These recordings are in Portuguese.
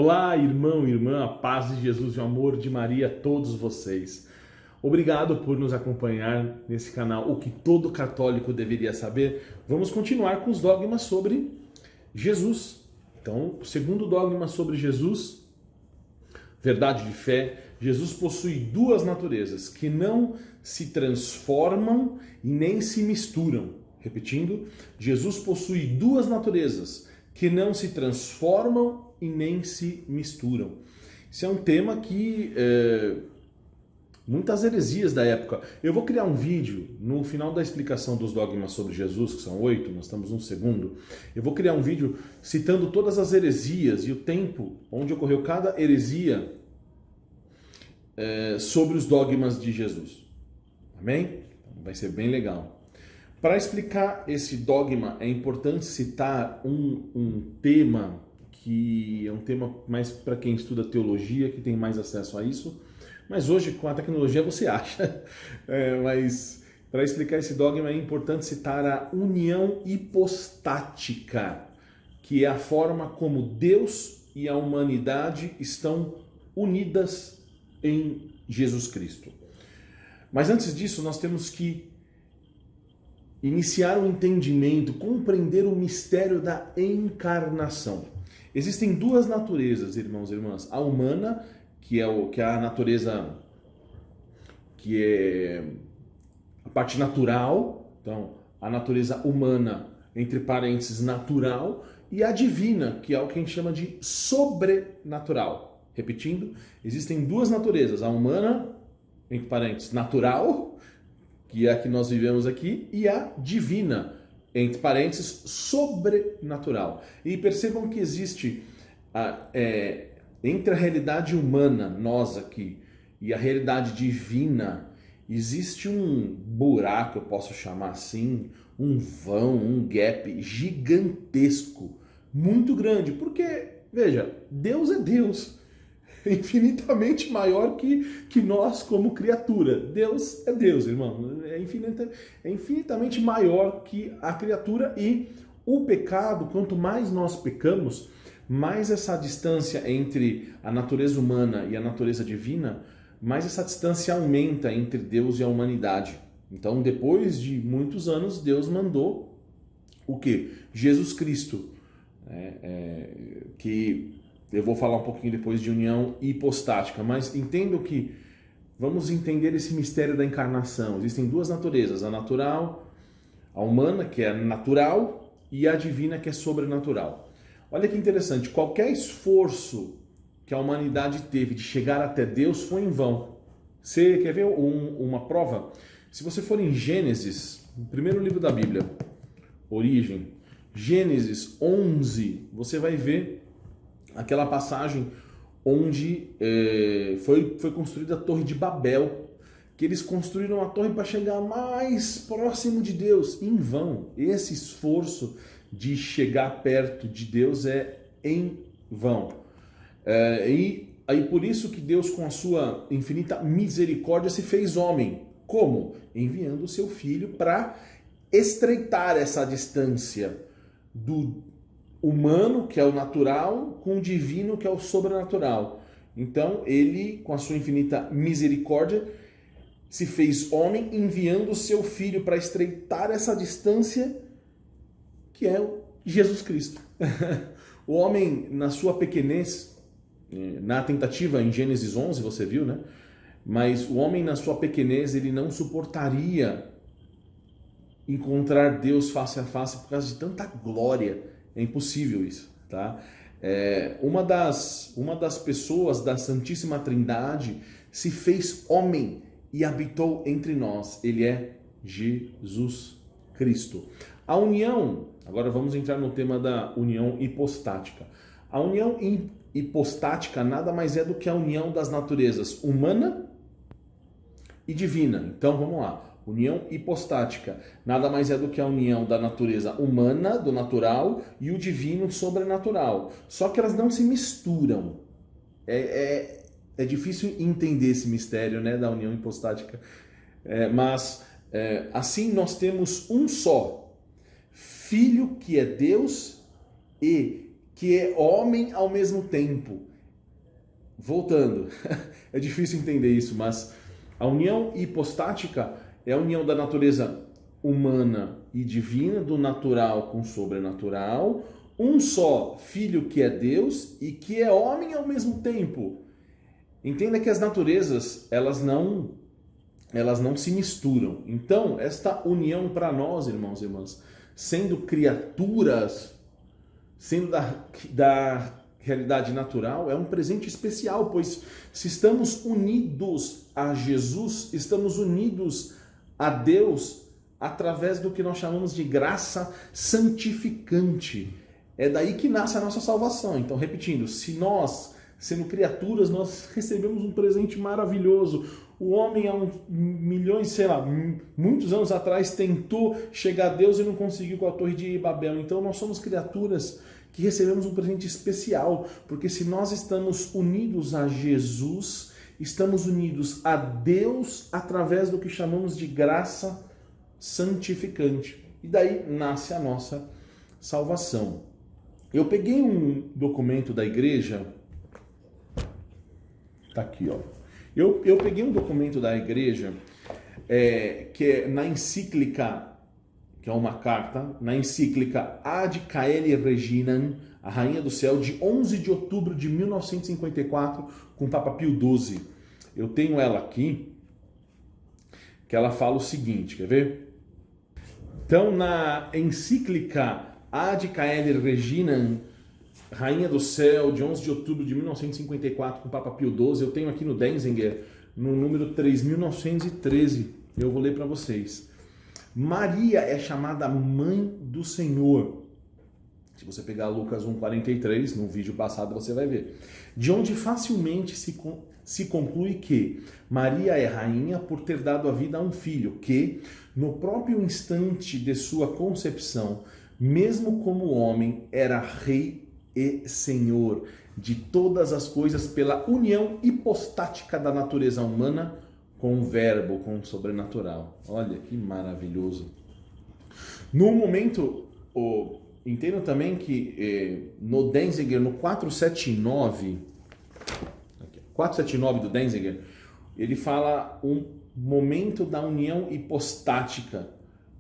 Olá, irmão, irmã, a paz de Jesus e o amor de Maria a todos vocês. Obrigado por nos acompanhar nesse canal, o que todo católico deveria saber. Vamos continuar com os dogmas sobre Jesus. Então, o segundo dogma sobre Jesus, verdade de fé. Jesus possui duas naturezas que não se transformam e nem se misturam. Repetindo, Jesus possui duas naturezas que não se transformam e nem se misturam. Isso é um tema que muitas heresias da época. Eu vou criar um vídeo no final da explicação dos dogmas sobre Jesus, que são 8, nós estamos no segundo. Eu vou criar um vídeo citando todas as heresias e o tempo onde ocorreu cada heresia sobre os dogmas de Jesus. Amém? Vai ser bem legal. Para explicar esse dogma, é importante citar um tema que é um tema mais para quem estuda teologia, que tem mais acesso a isso. Mas hoje, com a tecnologia, você acha. Mas para explicar esse dogma, é importante citar a união hipostática, que é a forma como Deus e a humanidade estão unidas em Jesus Cristo. Mas antes disso, nós temos que iniciar o entendimento, compreender o mistério da encarnação. Existem duas naturezas, irmãos e irmãs. A humana, que é a natureza, que é a parte natural, então a natureza humana, entre parênteses, natural, e a divina, que é o que a gente chama de sobrenatural. Repetindo, existem duas naturezas, a humana, entre parênteses, natural, que é a que nós vivemos aqui, e a divina, entre parênteses, sobrenatural. E percebam que existe, entre a realidade humana, nós aqui, e a realidade divina, existe um buraco, eu posso chamar assim, um vão, um gap gigantesco, muito grande, porque, veja, Deus é Deus, infinitamente maior que nós como criatura. Deus é Deus, irmão. É infinitamente maior que a criatura, e o pecado, quanto mais nós pecamos, mais essa distância entre a natureza humana e a natureza divina, mais essa distância aumenta entre Deus e a humanidade. Então, depois de muitos anos, Deus mandou o quê? Jesus Cristo, que eu vou falar um pouquinho depois de união hipostática, mas entendo que vamos entender esse mistério da encarnação. Existem duas naturezas, a natural, a humana, que é natural, e a divina, que é sobrenatural. Olha que interessante, qualquer esforço que a humanidade teve de chegar até Deus foi em vão. Você quer ver uma prova? Se você for em Gênesis, o primeiro livro da Bíblia, Origem, Gênesis 11, você vai ver aquela passagem onde foi construída a Torre de Babel, que eles construíram a torre para chegar mais próximo de Deus, em vão. Esse esforço de chegar perto de Deus é em vão. E aí por isso que Deus, com a sua infinita misericórdia, se fez homem. Como? Enviando o seu Filho para estreitar essa distância do humano, que é o natural, com o divino, que é o sobrenatural. Então, ele, com a sua infinita misericórdia, se fez homem, enviando o seu Filho para estreitar essa distância, que é Jesus Cristo. O homem, na sua pequenez, na tentativa em Gênesis 11, você viu, né? Mas o homem, na sua pequenez, ele não suportaria encontrar Deus face a face por causa de tanta glória. É impossível isso, tá? Uma das pessoas da Santíssima Trindade se fez homem e habitou entre nós. Ele é Jesus Cristo. A união, agora vamos entrar no tema da união hipostática. A união hipostática nada mais é do que a união das naturezas humana e divina. Então vamos lá. União hipostática nada mais é do que a união da natureza humana, do natural, e o divino, sobrenatural. Só que elas não se misturam. É difícil entender esse mistério, né, da união hipostática. Mas assim nós temos um só Filho, que é Deus e que é homem ao mesmo tempo. voltando, é difícil entender isso, mas a união hipostática é a união da natureza humana e divina, do natural com o sobrenatural, um só Filho que é Deus e que é homem ao mesmo tempo. Entenda que as naturezas, elas não se misturam. Então, esta união para nós, irmãos e irmãs, sendo criaturas, sendo da realidade natural, é um presente especial, pois se estamos unidos a Jesus, estamos unidos a Deus através do que nós chamamos de graça santificante. É daí que nasce a nossa salvação. Então, repetindo, se nós, sendo criaturas, nós recebemos um presente maravilhoso. O homem há milhões, muitos anos atrás tentou chegar a Deus e não conseguiu com a Torre de Babel. Então nós somos criaturas que recebemos um presente especial, porque se nós estamos unidos a Jesus, estamos unidos a Deus através do que chamamos de graça santificante. E daí nasce a nossa salvação. Eu peguei um documento da igreja, tá aqui, ó. Eu peguei um documento da igreja que é na encíclica, que é uma carta, na encíclica Ad Caeli Reginam, a Rainha do Céu, de 11 de outubro de 1954, com o Papa Pio XII. Eu tenho ela aqui, que ela fala o seguinte, quer ver? Então, na encíclica Ad Caeli Reginam, Rainha do Céu, de 11 de outubro de 1954, com o Papa Pio XII, eu tenho aqui no Denzinger, no número 3913, eu vou ler para vocês. Maria é chamada Mãe do Senhor. Se você pegar Lucas 1,43, no vídeo passado você vai ver. De onde facilmente se conclui que Maria é rainha por ter dado a vida a um filho que, no próprio instante de sua concepção, mesmo como homem, era rei e Senhor de todas as coisas pela união hipostática da natureza humana com o verbo, com o sobrenatural. Olha que maravilhoso. No momento, entendo também que no Denzinger, no 479 do Denzinger, ele fala um momento da união hipostática.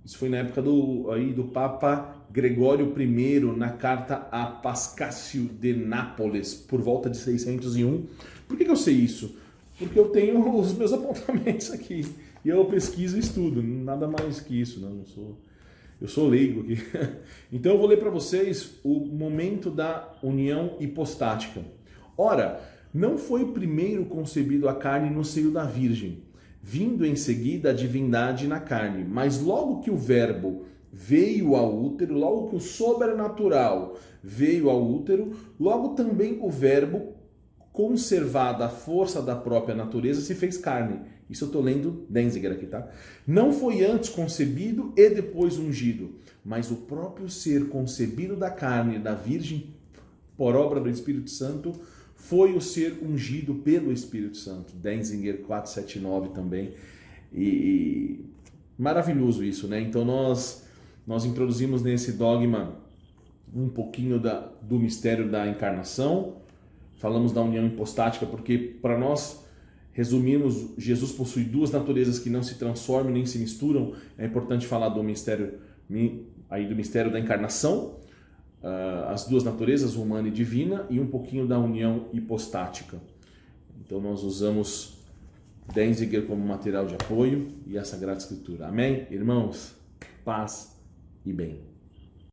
Isso foi na época do Papa Gregório I, na carta a Pascácio de Nápoles, por volta de 601. Por que eu sei isso? Porque eu tenho os meus apontamentos aqui. E eu pesquiso e estudo, nada mais que isso. Eu sou leigo aqui. Então eu vou ler para vocês o momento da união hipostática. Ora, não foi primeiro concebido a carne no seio da Virgem, vindo em seguida a divindade na carne, mas logo que o verbo veio ao útero, logo que o sobrenatural veio ao útero, logo também o verbo, conservada a força da própria natureza, se fez carne. Isso eu estou lendo Denzinger aqui, tá? Não foi antes concebido e depois ungido, mas o próprio ser concebido da carne da Virgem por obra do Espírito Santo foi o ser ungido pelo Espírito Santo. Denzinger 479 também. E maravilhoso isso, né? Então nós introduzimos nesse dogma um pouquinho do mistério da encarnação, falamos da união hipostática, porque para nós resumirmos, Jesus possui duas naturezas que não se transformam nem se misturam. É importante falar do mistério da encarnação, as duas naturezas, humana e divina, e um pouquinho da união hipostática. Então nós usamos Denzinger como material de apoio e a Sagrada Escritura. Amém? Irmãos, paz e bem.